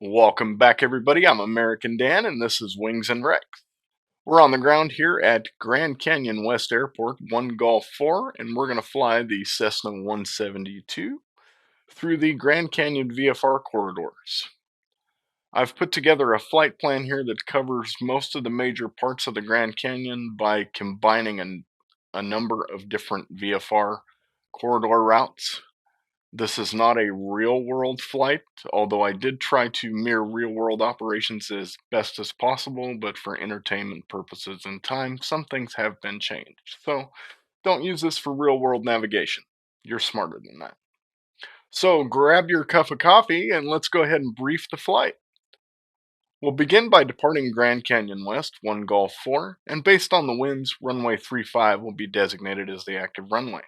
Welcome back, everybody. I'm American Dan, and this is Wings and Rex. We're on the ground here at Grand Canyon West Airport, 1 Golf 4, and we're going to fly the Cessna 172 through the Grand Canyon VFR corridors. I've put together a flight plan here that covers most of the major parts of the Grand Canyon by combining a number of different VFR corridor routes. This is not a real-world flight, although I did try to mirror real-world operations as best as possible, but for entertainment purposes and time, some things have been changed. So don't use this for real-world navigation. You're smarter than that. So grab your cup of coffee and let's go ahead and brief the flight. We'll begin by departing Grand Canyon West, 1 Golf 4, and based on the winds, runway 35 will be designated as the active runway.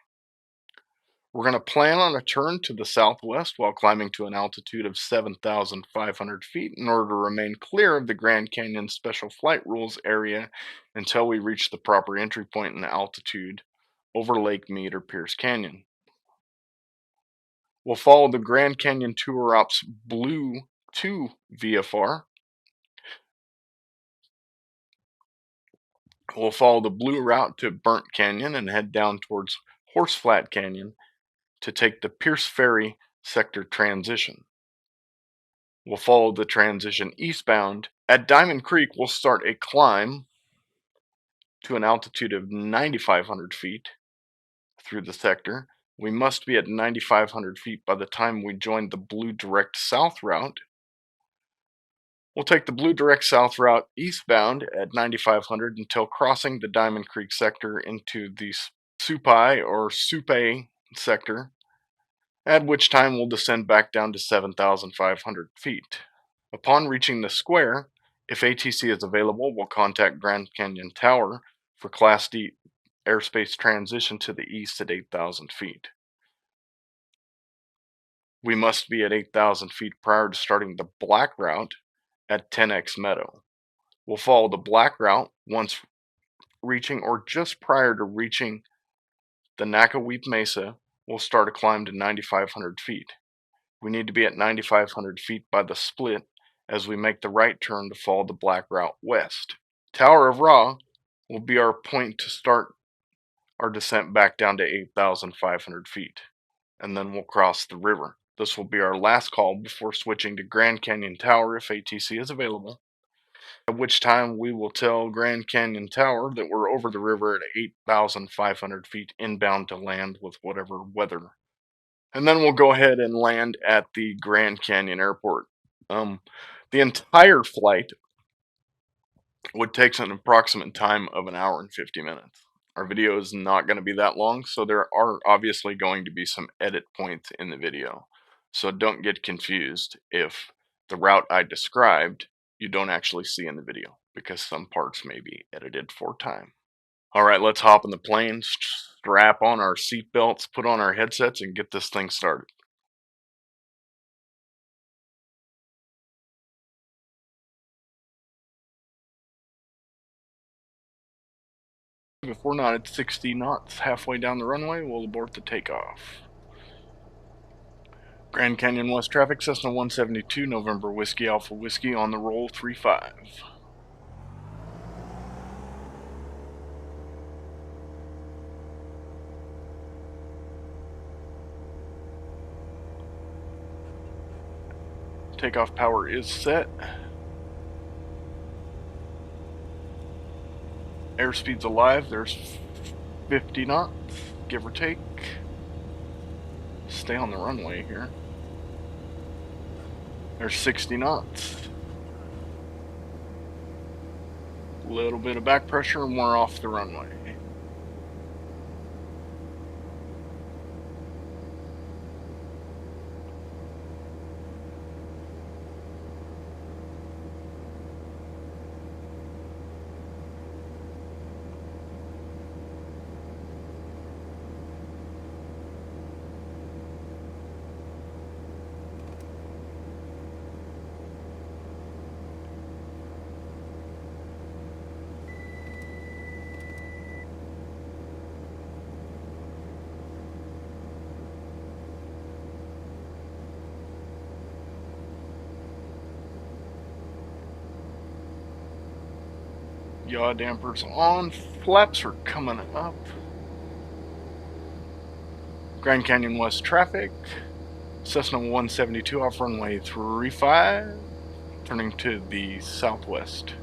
We're going to plan on a turn to the southwest while climbing to an altitude of 7,500 feet in order to remain clear of the Grand Canyon Special Flight Rules area until we reach the proper entry point in altitude over Lake Mead or Pierce Canyon. We'll follow the Grand Canyon Tour Ops Blue 2 VFR. We'll follow the blue route to Burnt Canyon and head down towards Horseflat Canyon to take the Pierce Ferry sector transition. We'll follow the transition eastbound. At Diamond Creek, we'll start a climb to an altitude of 9,500 feet through the sector. We must be at 9,500 feet by the time we join the Blue Direct South route. We'll take the Blue Direct South route eastbound at 9,500 until crossing the Diamond Creek sector into the Supai or Supe sector, at which time we'll descend back down to 7,500 feet. Upon reaching the square, if ATC is available, we'll contact Grand Canyon Tower for Class D airspace transition to the east at 8,000 feet. We must be at 8,000 feet prior to starting the black route at 10X Meadow. We'll follow the black route once reaching or just prior to reaching the Nakaweep Mesa. We'll start a climb to 9,500 feet. We need to be at 9,500 feet by the split as we make the right turn to follow the black route west. Tower of Ra will be our point to start our descent back down to 8,500 feet, and then we'll cross the river. This will be our last call before switching to Grand Canyon Tower if ATC is available, at which time we will tell Grand Canyon Tower that we're over the river at 8,500 feet inbound to land with whatever weather. And then we'll go ahead and land at the Grand Canyon Airport. The entire flight would take an approximate time of 1 hour and 50 minutes. Our video is not going to be that long, so there are obviously going to be some edit points in the video. So don't get confused if the route I described you don't actually see in the video, because some parts may be edited for time. Alright, let's hop in the plane, strap on our seat belts, put on our headsets, and get this thing started. If we're not at 60 knots halfway down the runway, we'll abort the takeoff. Grand Canyon West traffic, Cessna 172, November Whiskey Alpha Whiskey on the roll 35. Takeoff power is set. Airspeed's alive. There's 50 knots, give or take. Stay on the runway here. There's 60 knots. A little bit of back pressure and we're off the runway. Yaw dampers on, flaps are coming up. Grand Canyon West traffic. Cessna 172 off runway 35, turning to the southwest.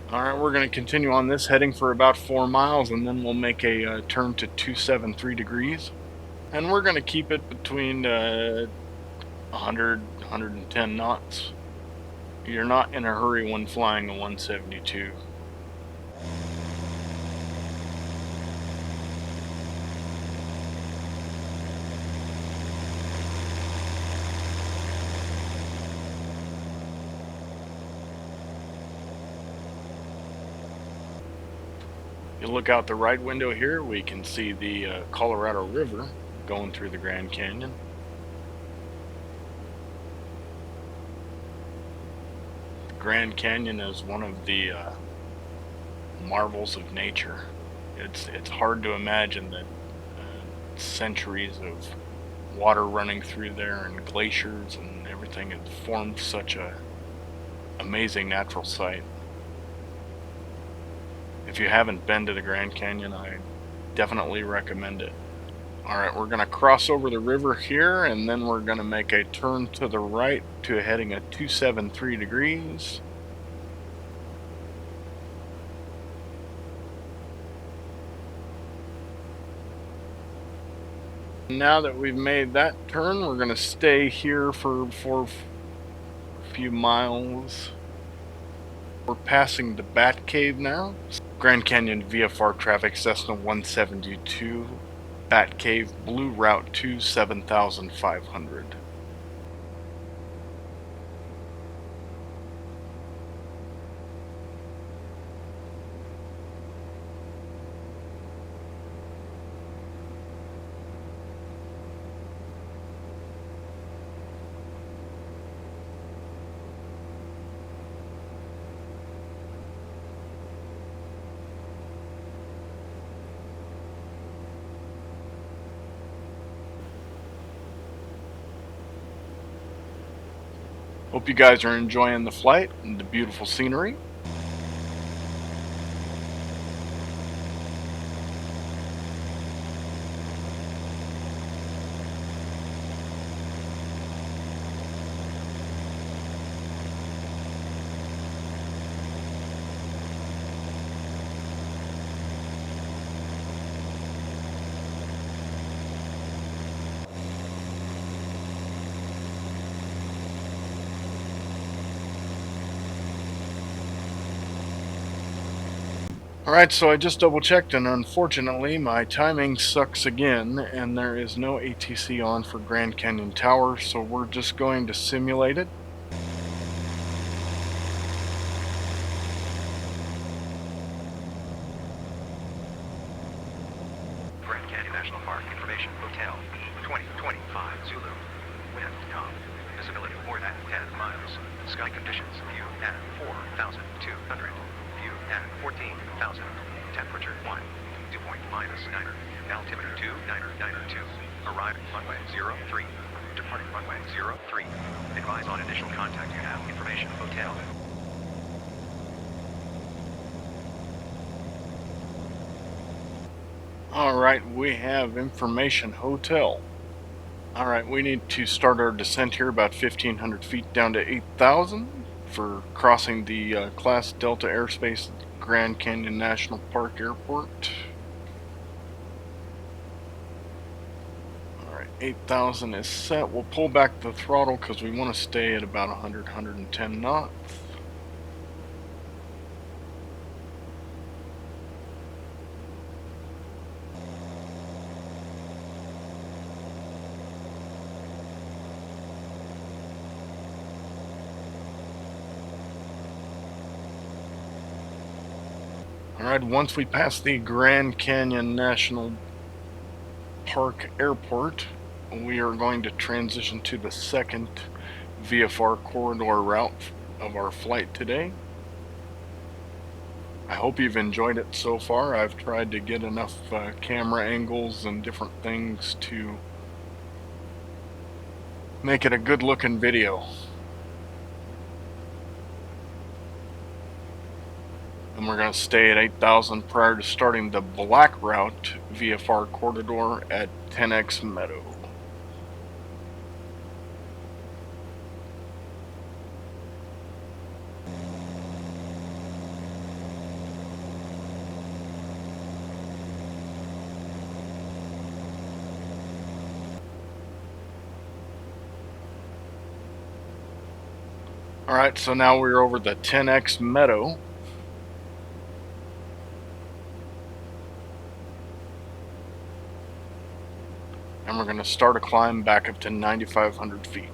Alright, we're going to continue on this, heading for about 4 miles, and then we'll make a turn to 273 degrees. And we're going to keep it between 100, 110 knots. You're not in a hurry when flying a 172. You look out the right window here, we can see the Colorado River going through the Grand Canyon. The Grand Canyon is one of the marvels of nature. It's hard to imagine that centuries of water running through there and glaciers and everything had formed such a amazing natural sight. If you haven't been to the Grand Canyon, I definitely recommend it. Alright, we're going to cross over the river here, and then we're going to make a turn to the right to heading at 273 degrees. Now that we've made that turn, we're going to stay here for a few miles. We're passing the Bat Cave now. Grand Canyon VFR traffic, Cessna 172, Bat Cave, Blue Route 2, 7,500. Hope you guys are enjoying the flight and the beautiful scenery. Alright, so I just double checked, and unfortunately my timing sucks again, and there is no ATC on for Grand Canyon Tower, so we're just going to simulate it. Grand Canyon National Park Information Hotel, 2025 Zulu. Wind calm. Visibility more than 10 miles. Sky conditions, view at 4,200. View at 14,000. Temperature 1. Dew point -9. Altimeter 2992. Arriving runway 03. Departing runway 03. Advise on initial contact. You have information hotel. Alright, we have information hotel. Alright, we need to start our descent here about 1,500 feet down to 8,000 for crossing the Class Delta airspace at the Grand Canyon National Park Airport. Alright, 8,000 is set. We'll pull back the throttle because we want to stay at about 100, 110 knots. Alright, once we pass the Grand Canyon National Park Airport, we are going to transition to the second VFR corridor route of our flight today. I hope you've enjoyed it so far. I've tried to get enough camera angles and different things to make it a good looking video. And we're going to stay at 8,000 prior to starting the black route VFR corridor at 10X Meadow. Alright, so now we're over the 10X Meadow. And we're going to start a climb back up to 9,500 feet.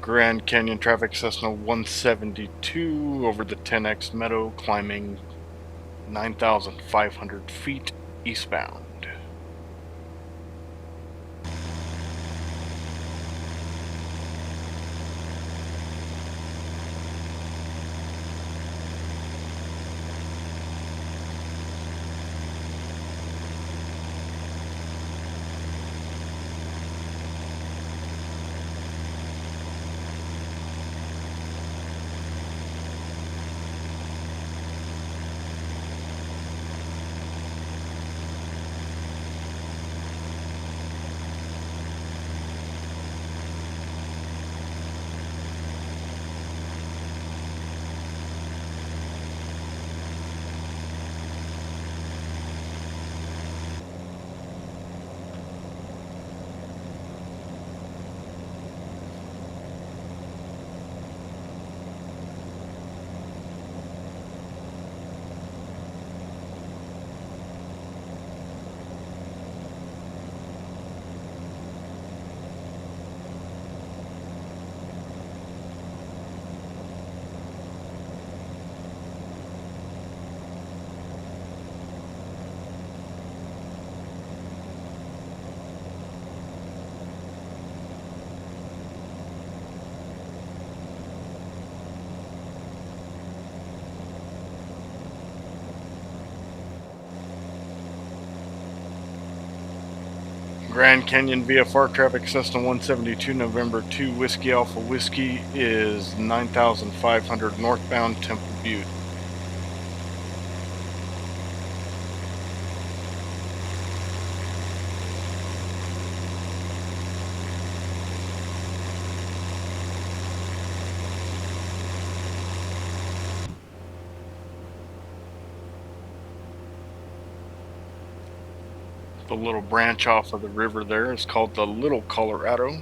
Grand Canyon traffic Cessna 172 over the 10X Meadow, climbing 9,500 feet eastbound. Grand Canyon VFR traffic Cessna 172 November 2 Whiskey Alpha Whiskey is 9,500 northbound Temple Butte. The little branch off of the river there is called the Little Colorado.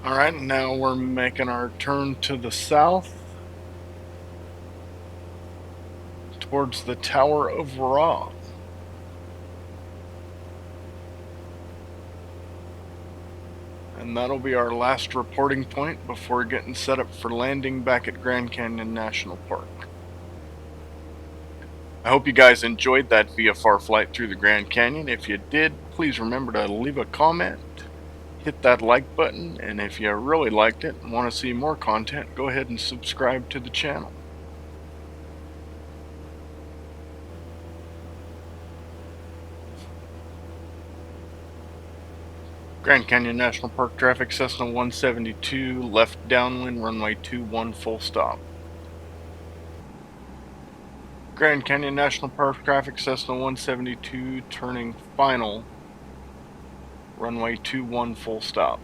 Alright, now we're making our turn to the south towards the Tower of Ra. And that'll be our last reporting point before getting set up for landing back at Grand Canyon National Park. I hope you guys enjoyed that VFR flight through the Grand Canyon. If you did, please remember to leave a comment, hit that like button, and if you really liked it and want to see more content, go ahead and subscribe to the channel. Grand Canyon National Park traffic, Cessna 172, left downwind, runway 21 full stop. Grand Canyon National Park traffic, Cessna 172, turning final, runway 21 full stop.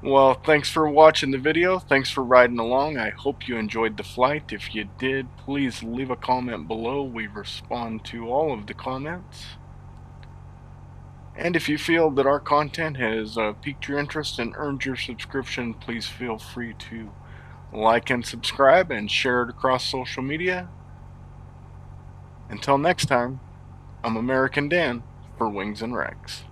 Well, thanks for watching the video. Thanks for riding along. I hope you enjoyed the flight. If you did, please leave a comment below. We respond to all of the comments. And if you feel that our content has piqued your interest and earned your subscription, please feel free to like and subscribe and share it across social media. Until next time, I'm American Dan for Wings and Rex.